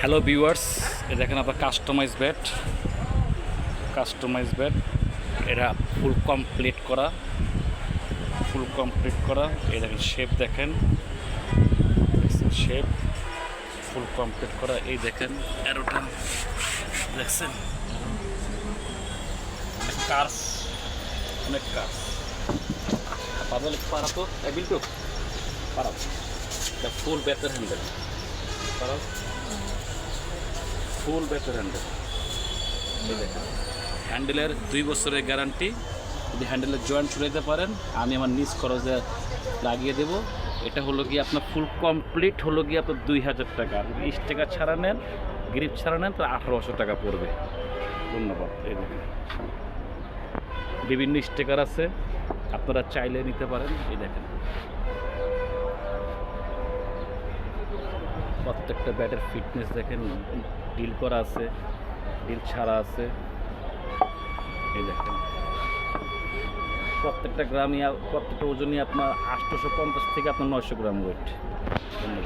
Hello viewers, এ দেখেন আপনার customise bat এটা ফুল কমপ্লিট করা। এই দেখেন শেপ, দেখেন শেপ ফুল কমপ্লিট করা। এই দেখেন অ্যারোটা দেখছেন, কার্স, অনেক কার্স পাবল পারাতো বিল্টু পারাও ফুল ব্যাটের হ্যান্ডেল, পারাও ফুল ব্যাটের হ্যান্ডেল। এই দেখেন হ্যান্ডেলের 2 বছরের গ্যারান্টি। যদি হ্যান্ডেলের জয়েন্ট ছুটাইতে পারেন আমি আমার নিজ খরচে লাগিয়ে দেব। এটা হলো গিয়ে আপনার ফুল কমপ্লিট হলো গিয়ে আপনার 2000 টাকা। আর যদি স্টিকার ছাড়া নেন, গ্রিপ ছাড়া নেন, তাহলে 1800 টাকা পড়বে। ধন্যবাদ। এই দেখেন বিভিন্ন স্টিকার আছে, আপনারা চাইলে নিতে পারেন। এই দেখেন প্রত্যেকটা ব্যাটের ফিটনেস দেখেন, ডিল করা আছে, ডিল ছাড়া আছে। এই দেখেন প্রত্যেকটা ওজনই আপনার 850 থেকে আপনার 900 গ্রাম ওয়েট। ধন্যবাদ।